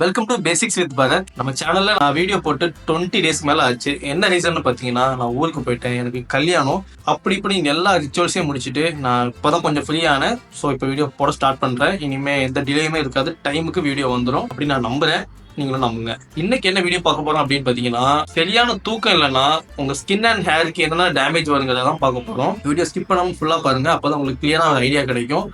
Welcome to basics with Bharat. நம்ம சேனல்ல நான் வீடியோ போட்டு 20 டேஸ்க்கு மேல ஆச்சு. என்ன ரீசன் பாத்தீங்கன்னா, நான் ஊருக்கு போயிட்டேன், எனக்கு கல்யாணம், அப்படி இப்படி எல்லா ரிச்சுவல்ஸையும் முடிச்சுட்டு நான் இப்பதான் கொஞ்சம் ஃப்ரீயான. ஸோ இப்போ வீடியோ போட ஸ்டார்ட் பண்றேன். இனிமே எந்த டிலேயுமே இருக்காது, டைமுக்கு வீடியோ வந்துடும் அப்படி நான் நம்புறேன். நீங்களும் நம்புங்க. இன்னைக்கு என்ன வீடியோ பார்க்க போறோம் அப்படின்னு பாத்தீங்கன்னா, சரியான தூக்கம் இல்லைன்னா உங்க ஸ்கின் அண்ட் ஹேருக்கு என்னென்ன டேமேஜ் வருங்கிறதான் பார்க்க போறோம். வீடியோ ஸ்கிப் பண்ணாம ஃபுல்லா பாருங்க, அப்பதான் உங்களுக்கு கிளியரா ஒரு ஐடியா கிடைக்கும்.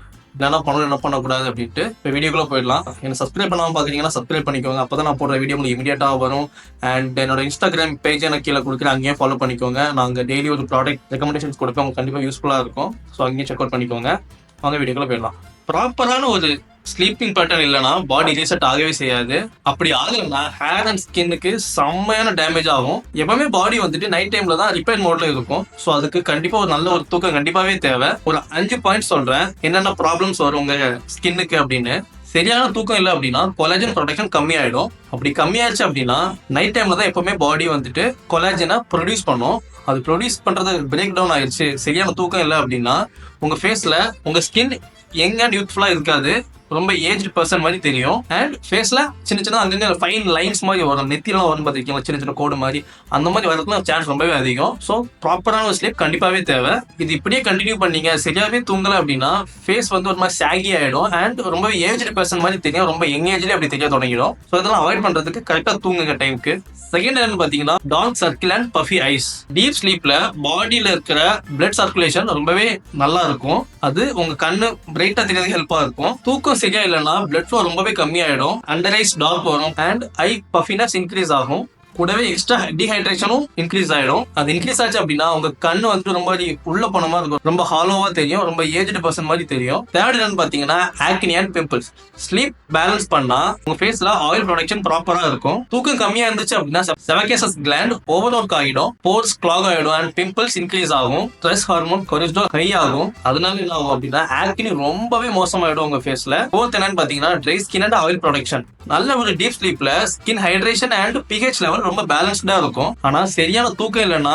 என்ன பண்ணணும் என்ன பண்ணக்கூடாது அப்படின்ட்டு. இப்போ வீடியோக்குள்ள போயிடலாம். என்ன சப்ஸ்கிரைப் பண்ணாமல் பார்க்குறீங்கன்னா சப்ஸ்கிரைப் பண்ணிக்கோங்க, அப்போ தான் நான் போடுற வீடியோ உங்களுக்கு இமீடியட்டாக வரும். அண்ட் என்னோட இன்ஸ்டாகிராம் பேஜ் எனக்கு கீழே கொடுக்குறேன், அங்கேயும் ஃபாலோ பண்ணிக்கோங்க. நாங்கள் டெய்லி ஒரு ப்ராடக்ட் ரெக்கமெண்டேஷன்ஸ் கொடுப்பேன், உங்களுக்கு கண்டிப்பாக யூஸ்ஃபுல்லாக இருக்கும். ஸோ அங்கேயும் செக் அவுட் பண்ணிக்கோங்க. வாங்க வீடியோக்குள்ள போயிடலாம். ப்ராப்பரான ஒரு ஸ்லீப்பிங் பேட்டர்ன் இல்லைன்னா பாடி ரீசெட் ஆகவே செய்யாது. அப்படி ஆகலைன்னா ஹேர் அண்ட் ஸ்கின்னுக்கு செம்மையான டேமேஜ் ஆகும். எப்பவுமே பாடி வந்துட்டு நைட் டைம்ல தான் ரிப்பேர் மோட்ல இருக்கும். ஸோ அதுக்கு கண்டிப்பா ஒரு நல்ல ஒரு தூக்கம் கண்டிப்பாவே தேவை. ஒரு 5 பாயிண்ட் சொல்றேன், என்னென்ன ப்ராப்ளம்ஸ் வரும் உங்க ஸ்கின்னுக்கு அப்படின்னு. சரியான தூக்கம் இல்லை அப்படின்னா கொலாஜன் ப்ரொடக்ஷன் கம்மியாயிடும். அப்படி கம்மியாயிருச்சு அப்படின்னா நைட் டைம்ல தான் எப்பவுமே பாடி வந்துட்டு கொலாஜனை ப்ரொடியூஸ் பண்ணும். அது ப்ரொடியூஸ் பண்றது பிரேக் டவுன் ஆயிடுச்சு, சரியான தூக்கம் இல்லை அப்படின்னா உங்க ஃபேஸ்ல உங்க ஸ்கின் யங் அண்ட் யூத்ஃபுல்லா இருக்காது, ரொம்ப ஏஜ் பர்சன் மாதிரி தெரியும். அண்ட் ஃபேஸ்ல சின்ன சின்ன அங்கங்க ஃபைன் லைன்ஸ் மாதிரி வரும், நெத்திலாம் வரும் பார்த்துருக்கீங்களா, சின்ன சின்ன கோடு மாதிரி, அந்த மாதிரி வரதுக்கு சான்ஸ் ரொம்பவே அதிகம். ஸோ ப்ராப்பரான ஒரு ஸ்லீப் கண்டிப்பாவே தேவை. இது இப்படியே கண்டினியூ பண்ணீங்க, சரியாவே தூங்கலை அப்படின்னா ஃபேஸ் வந்து ஒரு மாதிரி சாகி ஆயிடும் அண்ட் ரொம்ப ஏஜ்டு பர்சன் மாதிரி தெரியும், ரொம்ப யங் ஏஜ்லேயே அப்படி தெரிய தொடங்கிடும். ஸோ இதெல்லாம் அவாய்ட் பண்றதுக்கு கரெக்டாக தூங்குங்க டைமுக்கு. செகண்ட் என்னன்னு பாத்தீங்கன்னா, dark circle and puffy eyes. Deep ஸ்லீப்ல பாடியில இருக்கிற பிளட் சர்க்குலேஷன் ரொம்பவே நல்லா இருக்கும். அது உங்க கண்ணு பிரைட்டா தெரியறதுக்கு ஹெல்ப்பா இருக்கும். தூக்கம் சரியா இல்லைன்னா பிளட் ஃப்ளோ ரொம்பவே கம்மியாயிடும், அண்டர் ஐஸ் டார்க் வரும் அண்ட் ஐ பஃபினஸ் இன்க்ரீஸ் ஆகும். கூடவே எக்ஸ்ட்ரா டீஹைட்ரேஷனும் இன்க்ரீஸ் ஆயிடும். அது இன்க்ரீஸ் ஆச்சு அப்படின்னா உங்க கண்ணு வந்துட்டு ரொம்ப உள்ள போன மாதிரி இருக்கும், ரொம்ப ஹாலோவா தெரியும், ரொம்ப ஏஜ்டு பர்சன் மாதிரி தெரியும். தேர்ட் என்னன்னு பாத்தீங்கன்னா, ஆக்னி அண்ட் பிம்பிள்ஸ். ஸ்லீப் பேலன்ஸ் பண்ணா உங்க ஃபேஸ்ல ஆயில் ப்ரொடக்ஷன் ப்ராப்பரா இருக்கும். தூக்கம் கம்மியா இருந்துச்சு அப்படின்னா செபகேசஸ் கிளாண்ட் ஓவர் ஒர்க் ஆகிடும், போர்ஸ் கிளாக் ஆயிடும் அண்ட் பிம்பிள்ஸ் இன்க்ரீஸ் ஆகும். ஸ்ட்ரெஸ் ஹார்மோன் கொலஸ்ட்ரால் ஹை ஆகும். அதனால என்ன ஆகும் அப்படின்னா ஆக்னி ரொம்பவே மோசமாயிடும் உங்க ஃபேஸ்ல. ஃபோர்த் என்னன்னு பாத்தீங்கன்னா, dry skin and oil production. நல்ல ஒரு டீப் ஸ்லீப்ல skin hydration and pH level ரொம்ப பேலன்ஸ்டா இருக்கும். ஆனா சரியான தூக்கம் இல்லைன்னா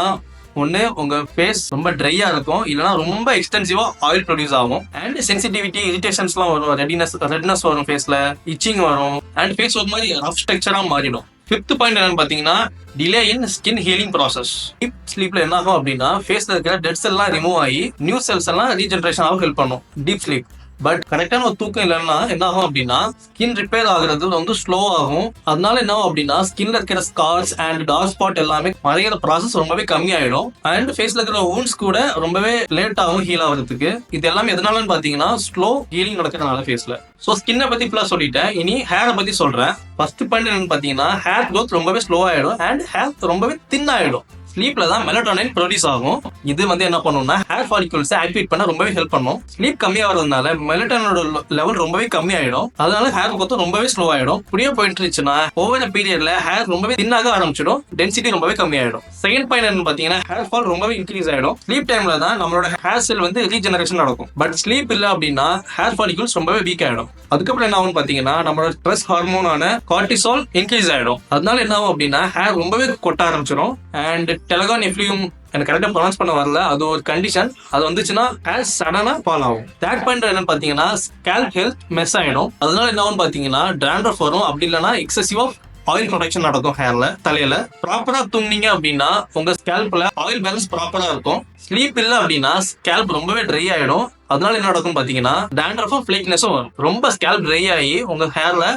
ஒண்ணு உங்க ஃபேஸ் ரொம்ப ட்ரையா இருக்கும், இல்லைன்னா ரொம்ப எக்ஸ்டென்சிவா ஆயில் ப்ரொடியூஸ் ஆகும் அண்ட் சென்சிட்டிவிட்டி இரிட்டேஷன்ஸ்லாம் வரும், ரெட்னஸ் வரும், ஃபேஸ்ல இச்சிங் வரும் அண்ட் ஃபேஸ் ஒரு மாதிரி ரஃப் ஸ்ட்ரக்சரா மாறிடும். ஃபிஃப்த் பாயிண்ட் என்னன்னு பாத்தீங்கன்னா, delay in skin healing process. Deep ஸ்லீப்ல என்ன ஆகும் அப்படின்னா ஃபேஸ்ல இருக்கிற டெட் செல் எல்லாம் ரிமூவ் ஆகி நியூ செல்ஸ் எல்லாம் ரீஜெனரேஷன் ஆக ஹெல்ப் பண்ணும் டீப் ஸ்லீப். பட் கரெக்டான ஒரு தூக்கம் இல்லைன்னா என்ன ஆகும் அப்படின்னா ஸ்கின் ரிப்பேர் ஆகுறது வந்து ஸ்லோ ஆகும். அதனால என்ன ஆகும் அப்படின்னா ஸ்கின்ல இருக்கிற ஸ்கார்ஸ் அண்ட் டார்க் ஸ்பாட் எல்லாமே மறைகிற ப்ராசஸ் ரொம்பவே கம்மியாயிடும் அண்ட் ஃபேஸ்ல இருக்கிற வூண்ட்ஸ் கூட ரொம்பவே லேட் ஆகும் ஹீல் ஆகிறதுக்கு. இது எல்லாமே எதனாலன்னு பாத்தீங்கன்னா ஸ்லோ ஹீலிங் நடக்கிறதுனால ஃபேஸ்ல. ஸோ ஸ்கின்னை பத்தி ஃபுல்லா சொல்லிட்டேன், இனி ஹேரை பத்தி சொல்றேன். ஃபர்ஸ்ட் பாயிண்ட் என்னன்னு பாத்தீங்கன்னா, ஹேர் க்ரோத் ரொம்பவே ஸ்லோ ஆயிடும் அண்ட் ஹேர் ரொம்பவே தின் ஆயிடும். ஸ்லீப்ல தான் மெலட்டோனின் ப்ரொடியூஸ் ஆகும். இது வந்து என்ன பண்ணும்னா ஹேர் ஃபாலிகல்ஸ் ஆக்டிவேட் பண்ண ரொம்பவே ஹெல்ப் பண்ணும். ஸ்லீப் கம்மியாகிறதுனால மெலட்டோனோட லெவல் ரொம்பவே கம்மியாயிடும், அதனால ஹேர் growth ரொம்பவே ஸ்லோ ஆயிடும். இப்படியே போயிட்டு இருந்துச்சுன்னா ஓவர் பீரியட்ல ஹேர் ரொம்பவே தின்னாக ஆரம்பிச்சிடும், டென்சிட்டி ரொம்பவே கம்மியாயிடும். செகண்ட் பாயிண்ட் என்னன்னு பாத்தீங்கன்னா, ஹேர் ஃபால் ரொம்பவே இன்க்ரீஸ் ஆயிடும். ஸ்லீப் டைம்ல தான் நம்மளோட ஹேர் செல் வந்து ரீஜெனரேஷன் நடக்கும். பட் ஸ்லீப் இல்ல அப்படின்னா ஹேர் ஃபாலிகல்ஸ் ரொம்பவே வீக் ஆயிடும். அதுக்கப்புறம் என்ன ஆகும் பாத்தீங்கன்னா, நம்மளோட ஸ்ட்ரெஸ் ஹார்மோனான கார்டிசால் இன்க்ரீஸ் ஆயிடும். அதனால என்ன ஆகும் அப்படின்னா ஹேர் ரொம்பவே கொட்ட ஆரம்பிச்சிடும் அண்ட் டெலகான் எஃப்லியூம், எனக்கு கரெக்டா ப்ரொனவுன்ஸ் பண்ண வரல, அது ஒரு கண்டிஷன். அது வந்துச்சுன்னா ஹேர் சடனா ஃபால் ஆகும். தேர்ட் பாயிண்ட் என்னன்னு பாத்தீங்கன்னா, ஸ்கேல்ப் ஹெல்த் மெஸ் ஆயிடும். அதனால என்ன ஆகும் பாத்தீங்கன்னா dandruff வரும், அப்படி இல்லைன்னா எக்ஸசிவ் ஆஃப் ஆயில் ப்ரொடக்ஷன் நடக்கும் ஹேர்ல, தலையில. ப்ராப்பரா தூங்குனீங்க அப்படின்னா உங்க ஸ்கேல்ப்ல ஆயில் பேலன்ஸ் ப்ராப்பரா இருக்கும். ஸ்லீப் இல்ல அப்படின்னா ஸ்கேல்ப் ரொம்பவே ட்ரை ஆயிடும். அதனால என்ன நடக்கும் பாத்தீங்கன்னா dandruffம் ஃபிளேக்னஸும் வரும். ரொம்ப ஸ்கேல்ப் ட்ரை ஆகி உங்க ஹேர்ல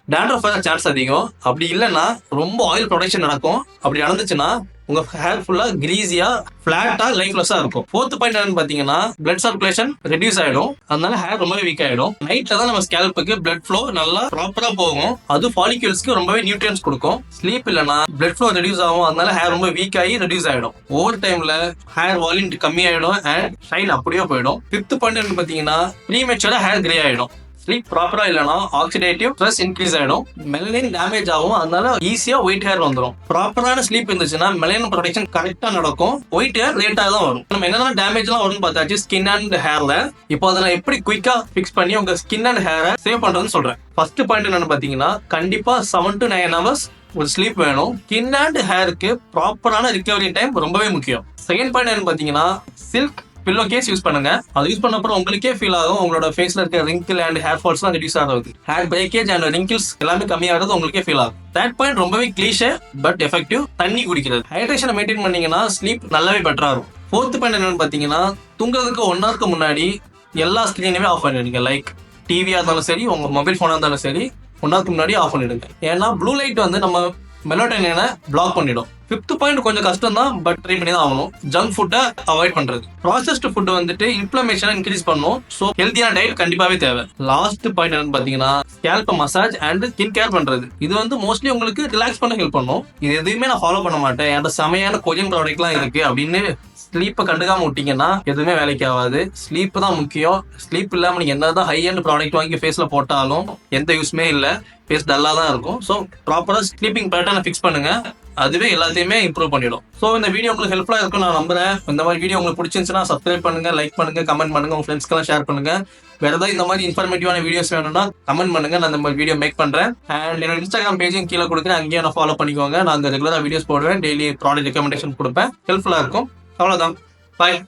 dandruff வர சான்ஸ் அதிகம். அப்படி இல்லைன்னா ரொம்ப ஆயில் ப்ரொடக்ஷன் நடக்கும். அப்படி நடந்துச்சுன்னா உங்க ஹேர் ஃபுல்லா கிரீஸியா பிளாட்டா லைஃப்லெஸ்ஸா இருக்கும். ஃபோர்த் பாயிண்ட் என்னன்னு பாத்தீங்கன்னா, பிளட் சர்க்குலேஷன் ரெடியூஸ் ஆயிடும், அதனால ஹேர் ரொம்பவே வீக் ஆயிடும். நைட்ல தான் நம்ம ஸ்கேல்ப்புக்கு பிளட் ஃப்ளோ நல்லா ப்ராப்பரா போகும், அது ஃபாலிகல்ஸ்க்கு ரொம்பவே நியூட்ரியன்ஸ் கொடுக்கும். ஸ்லீப் இல்லைன்னா பிளட் ஃப்ளோ ரெடியூஸ் ஆகும், அதனால ஹேர் ரொம்ப வீக் ஆகி ரெடியூஸ் ஆயிடும். ஓவர் டைம்ல ஹேர் வால்யூம் கம்மி ஆயிடும் அண்ட் ஷைன் அப்படியே போயிடும். ஃபிஃப்த் பாயிண்ட் என்னன்னு பாத்தீங்கன்னா, ப்ரீமெச்சூரா ஹேர் கிரே ஆயிடும். ஸ்லீப் ப்ராப்பரா இல்லைன்னா ஆக்சிடேட்டிவ் ஸ்ட்ரெஸ் இன்க்ரீஸ் ஆயிடும், மெலனின் டேமேஜ் ஆகும், அதனால ஈஸியா ஒயிட் ஹேர் வந்துடும். ப்ராப்பரான ஸ்லீப் இருந்துச்சுன்னா மெலனின் ப்ரொடக்ஷன் கரெக்டா நடக்கும், ஒயிட் ஹேர் லேட்டா தான் வரும். நம்ம என்னென்ன டேமேஜ் எல்லாம் வரும்னு பார்த்தாச்சு ஸ்கின் அண்ட் ஹேர்ல. இப்போ அதை நான் எப்படி குயிக்கா ஃபிக்ஸ் பண்ணி உங்க ஸ்கின் அண்ட் ஹேரை சேவ் பண்றதுன்னு சொல்றேன். ஃபர்ஸ்ட் பாயிண்ட் என்னன்னு பாத்தீங்கன்னா, கண்டிப்பா 7 to 9 hours ஒரு ஸ்லீப் வேணும். ஸ்கின் அண்ட் ஹேருக்கு ப்ராப்பரான ரிகவரி டைம் ரொம்பவே முக்கியம். செகண்ட் பாயிண்ட் என்னன்னு பாத்தீங்கன்னா, சில்க் பில்லோ கேஸ் யூஸ் பண்ணுங்க. அது யூஸ் பண்ண அப்புறம் உங்களுக்கே ஃபீல் ஆகும் உங்களோட ஃபேஸ்ல இருக்க ரிங்கிள் அண்ட் ஹேர் ஃபால்ஸ்லாம் ரெடியூஸ் ஆகுது. ஹேர் பிரேக்கேஜ் அண்ட் ரிங்கிள்ஸ் எல்லாமே கம்மியாகிறது உங்களுக்கே ஃபீல் ஆகும். தேர்ட் பாயிண்ட் ரொம்பவே கிளீஷே பட் எஃபெக்டிவ், தண்ணி குடிக்கிறது. ஹைட்ரேஷனை மெயின்டைன் பண்ணீங்கன்னா ஸ்லீப் நல்லாவே பெட்டரா இருக்கும். ஃபோர்த் பாயிண்ட் என்னன்னு பாத்தீங்கன்னா, தூங்குறதுக்கு 1 ஹவருக்கு முன்னாடி எல்லா ஸ்கிரீனுமே ஆஃப் பண்ணிடுங்க. லைக் டிவியா இருந்தாலும் சரி, உங்க மொபைல் போனா இருந்தாலும் சரி, 1 ஹவருக்கு முன்னாடி ஆஃப் பண்ணிடுங்க. ஏன்னா ப்ளூ லைட் வந்து நம்ம மெலோட்டோனினை பிளாக் பண்ணிடும். ஃபிஃப்த் பாயிண்ட் கொஞ்சம் கஷ்டம் தான், பட் ட்ரை பண்ணி தான் ஆகணும். ஜங்க் ஃபுட்டை அவாய்ட் பண்றது. ப்ராசஸ்டு ஃபுட் வந்துட்டு இன்ஃப்ளமேஷனை இன்க்ரீஸ் பண்ணும். ஸோ ஹெல்த்தியான டயட் கண்டிப்பாவே தேவை. லாஸ்ட் பாயிண்ட் என்னன்னு பாத்தீங்கன்னா, scalp massage and skin care பண்றது. இது வந்து மோஸ்ட்லி உங்களுக்கு ரிலாக்ஸ் பண்ண ஹெல்ப் பண்ணும். இது எதுவுமே நான் ஃபாலோ பண்ண மாட்டேன், என்கிட்ட செமையான கொரியன் ப்ராடக்ட்லாம் இருக்கு அப்படின்னு ஸ்லீப்பை கண்டுக்காம விட்டீங்கன்னா எதுவுமே வேலைக்கு ஆகாது. ஸ்லீப் தான் முக்கியம். ஸ்லீப் இல்லாம நீங்க என்னதான் ஹை அண்ட் ப்ராடக்ட் வாங்கி ஃபேஸ்ல போட்டாலும் எந்த யூஸ்மே இல்லை, ஃபேஸ் டல்லா தான் இருக்கும். ஸோ ப்ராப்பரா ஸ்லீப்பிங் பேட்டர்னை ஃபிக்ஸ் பண்ணுங்க, அதுவே எல்லாத்தையுமே இம்ப்ரூவ் பண்ணிடும். ஸோ இந்த வீடியோ உங்களுக்கு ஹெல்ப்ஃபுல்லா இருக்கும் நான் நம்புறேன். இந்த மாதிரி வீடியோ உங்களுக்கு பிடிச்சிருந்துச்சுன்னா சப்ஸ்கிரைப் பண்ணுங்க, லைக் பண்ணுங்க, கமெண்ட் பண்ணுங்க, உங்க ஃப்ரெண்ட்ஸ்க்கெல்லாம் ஷேர் பண்ணுங்க. வேற ஏதாவது இந்த மாதிரி இன்ஃபர்மேட்டிவான வீடியோஸ் வேணும்னா கமெண்ட் பண்ணுங்க, நான் இந்த மாதிரி வீடியோ மேக் பண்றேன். அண்ட் என்னோட இன்ஸ்டாகிராம் பேஜையும் கீழே கொடுக்குறேன், அங்கேயே நான் ஃபாலோ பண்ணிக்கோங்க. நான் அந்த ரெகுலரா வீடியோஸ் போடுவேன், டெய்லி ப்ராடக்ட் ரெக்கமெண்டேஷன் கொடுப்பேன், ஹெல்ப்ஃபுல்லா இருக்கும். அவ்வளவுதான், பாய்.